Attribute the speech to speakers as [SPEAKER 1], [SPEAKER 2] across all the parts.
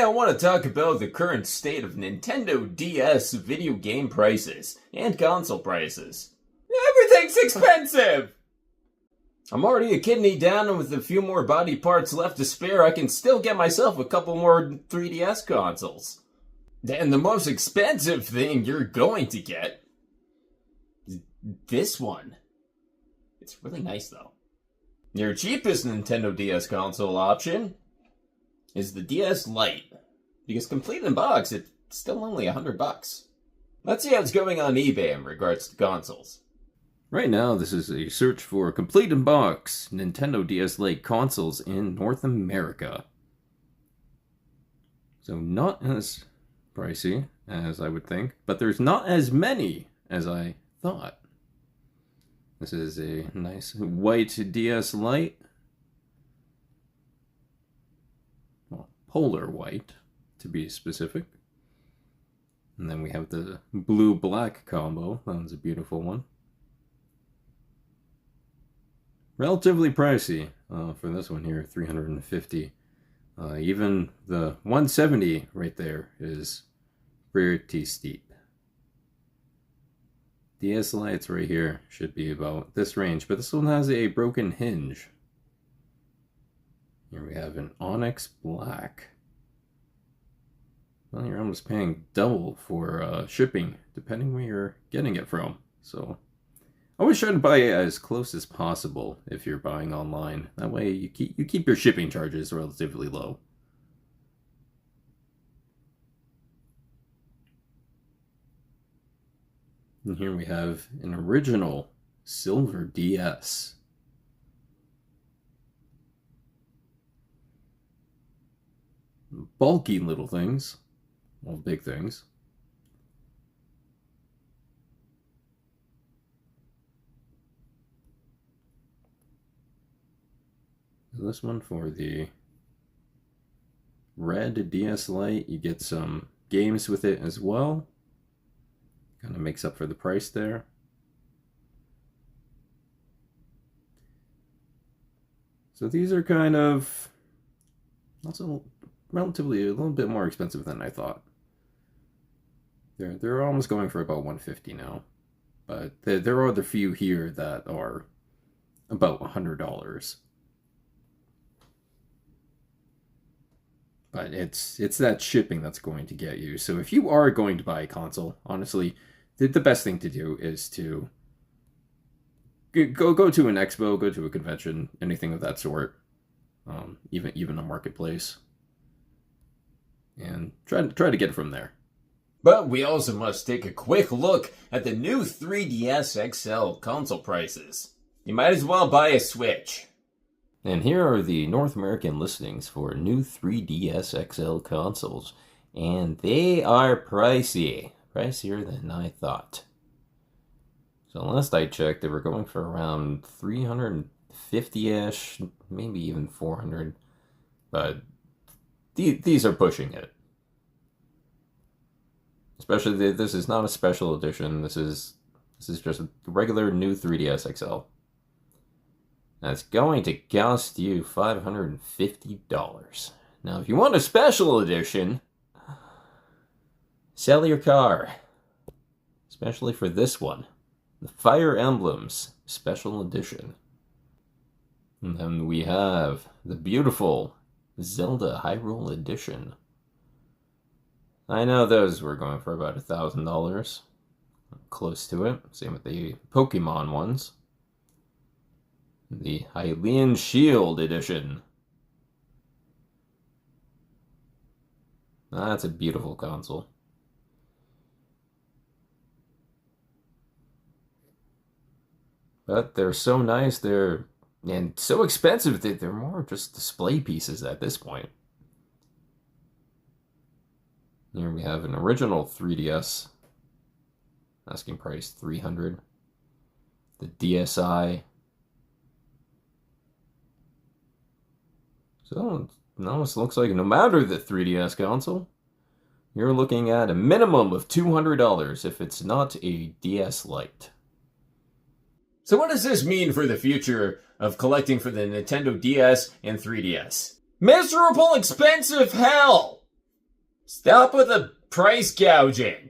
[SPEAKER 1] I want to talk about the current state of Nintendo DS video game prices and console prices. Everything's expensive! I'm already a kidney down, and with a few more body parts left to spare, I can still get myself a couple more 3DS consoles. And the most expensive thing you're going to get is this one. It's really nice though. Your cheapest Nintendo DS console option is the DS Lite, because complete in box, it's still only $100. Let's see how it's going on eBay in regards to consoles. Right now, this is a search for complete in box Nintendo DS Lite consoles in North America. So not as pricey as I would think, but there's not as many as I thought. This is a nice white DS Lite. Well, polar white, to be specific. And then we have the blue-black combo. That one's a beautiful one. Relatively pricey for this one here, $350. Even the 170 right there is pretty steep. DS Lites right here should be about this range, but this one has a broken hinge. Here we have an Onyx Black. Well, you're almost paying double for shipping, depending where you're getting it from. So, always try to buy it as close as possible if you're buying online. That way, you keep your shipping charges relatively low. And here we have an original silver DS. Bulky little things. Well, big things. This one for the red DS Lite, you get some games with it as well. Kind of makes up for the price there. So these are kind of also relatively a little bit more expensive than I thought. They're almost going for about $150 now, but there are other few here that are about $100. But it's that shipping that's going to get you. So if you are going to buy a console, honestly, the best thing to do is to go to an expo, go to a convention, anything of that sort, even a marketplace, and try to get it from there. But we also must take a quick look at the new 3DS XL console prices. You might as well buy a Switch. And here are the North American listings for new 3DS XL consoles, and they are pricey. Pricier than I thought. So last I checked, they were going for around $350-ish, maybe even $400, but these are pushing it. Especially this is not a special edition. This is just a regular new 3DS XL. That's going to cost you $550. Now, if you want a special edition, sell your car. Especially for this one. The Fire Emblems Special Edition. And then we have the beautiful Zelda Hyrule Edition. I know those were going for about $1,000. Close to it. Same with the Pokemon ones. The Hylian Shield Edition. That's a beautiful console. But they're so nice, and so expensive that they're more just display pieces at this point. Here we have an original 3DS. Asking price $300. The DSi. So it almost looks like no matter the 3DS console, you're looking at a minimum of $200 if it's not a DS Lite. So what does this mean for the future of collecting for the Nintendo DS and 3DS? Miserable expensive hell! Stop with the price gouging!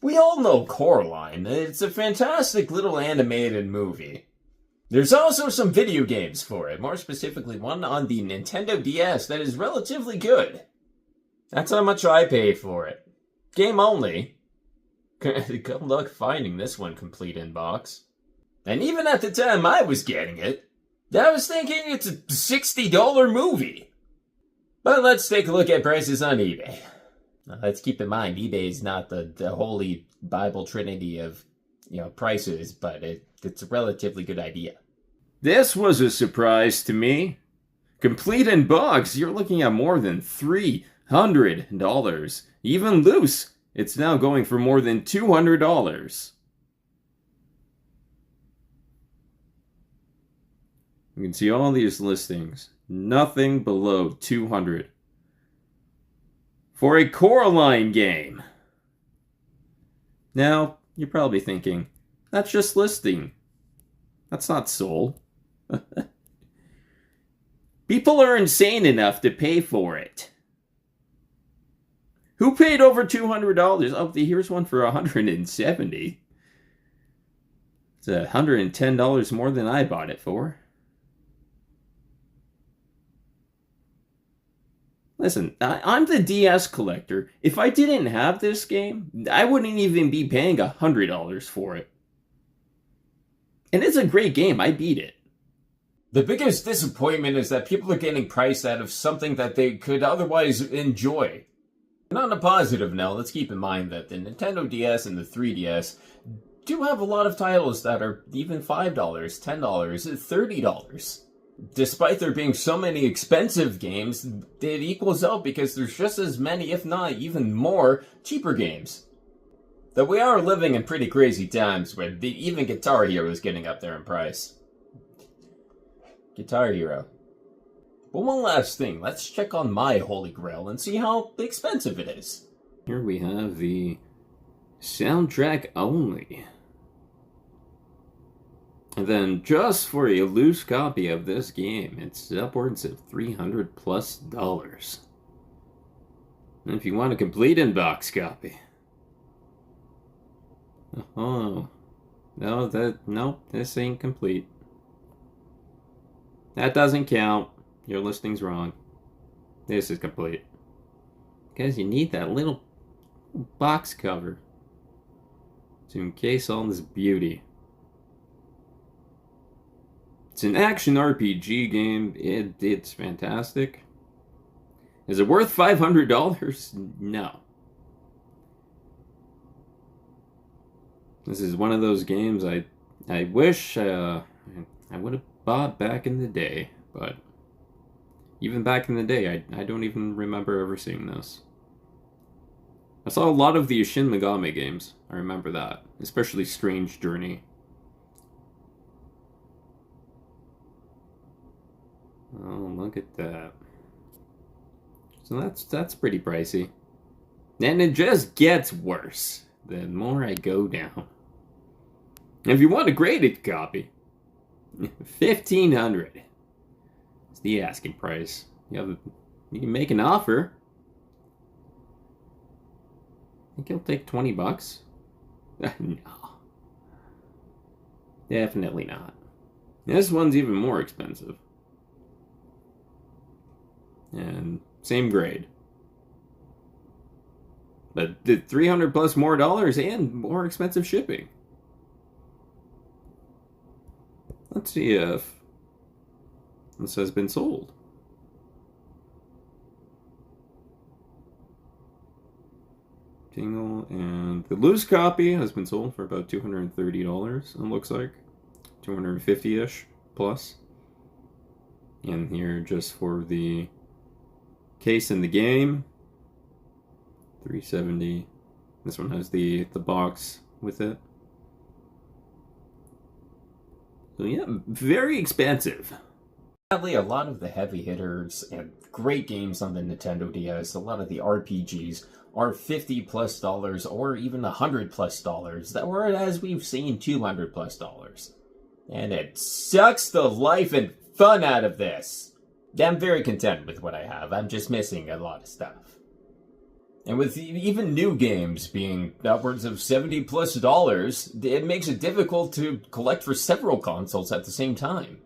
[SPEAKER 1] We all know Coraline. It's a fantastic little animated movie. There's also some video games for it, more specifically one on the Nintendo DS that is relatively good. That's how much I pay for it. Game only. Good luck finding this one complete in box. And even at the time I was getting it, I was thinking it's a $60 movie. But let's take a look at prices on eBay. Now, let's keep in mind, eBay is not the holy Bible trinity of, prices, but it's a relatively good idea. This was a surprise to me. Complete in box, you're looking at more than $300. Even loose, it's now going for more than $200. You can see all these listings. Nothing below $200. For a Coraline game. Now, you're probably thinking, that's just listing. That's not sold. People are insane enough to pay for it. Who paid over $200? Oh, here's one for $170. It's $110 more than I bought it for. Listen, I'm the DS collector. If I didn't have this game, I wouldn't even be paying $100 for it. And it's a great game. I beat it. The biggest disappointment is that people are getting priced out of something that they could otherwise enjoy. And on a positive note, let's keep in mind that the Nintendo DS and the 3DS do have a lot of titles that are even $5, $10, $30. Despite there being so many expensive games, it equals out because there's just as many, if not even more, cheaper games. Though we are living in pretty crazy times where even Guitar Hero is getting up there in price. Guitar Hero. But one last thing, let's check on my Holy Grail and see how expensive it is. Here we have the soundtrack only. And then just for a loose copy of this game, it's upwards of $300+. And if you want a complete in-box copy. Oh, no, this ain't complete. That doesn't count. Your listing's wrong. This is complete. Because you need that little box cover to encase all this beauty. It's an action RPG game. It's fantastic. Is it worth $500? No. This is one of those games I wish I would have bought back in the day, but even back in the day, I don't even remember ever seeing this. I saw a lot of the Shin Megami games. I remember that, especially Strange Journey. Oh, look at that. So that's pretty pricey. And it just gets worse the more I go down. If you want a graded copy, $1,500 is the asking price. You can make an offer. Think he'll take $20? No. Definitely not. This one's even more expensive. And same grade. But the $300+ more dollars and more expensive shipping. Let's see if this has been sold. Tingle, and the loose copy has been sold for about $230, it looks like. 250-ish plus. And here just for the case in the game, $370. This one has the box with it. So yeah, very expensive. Sadly, a lot of the heavy hitters and great games on the Nintendo DS, a lot of the RPGs, are $50+ or even $100+ that were, as we've seen, $200+. And it sucks the life and fun out of this. I'm very content with what I have. I'm just missing a lot of stuff. And with even new games being upwards of $70 plus, it makes it difficult to collect for several consoles at the same time.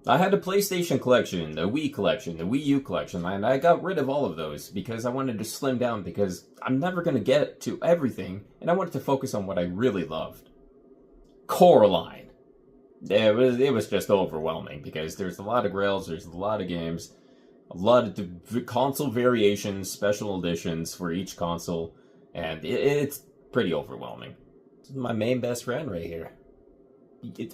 [SPEAKER 1] I had a PlayStation collection, the Wii collection, the Wii U collection, and I got rid of all of those because I wanted to slim down because I'm never going to get to everything, and I wanted to focus on what I really loved. Coraline. It was just overwhelming because there's a lot of Grails, there's a lot of games, a lot of console variations, special editions for each console, and it's pretty overwhelming. This is my main best friend right here.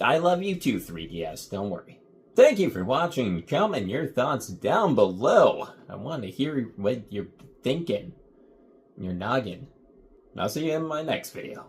[SPEAKER 1] I love you too, 3DS, don't worry. Thank you for watching. Comment your thoughts down below. I want to hear what you're thinking. Your noggin. I'll see you in my next video.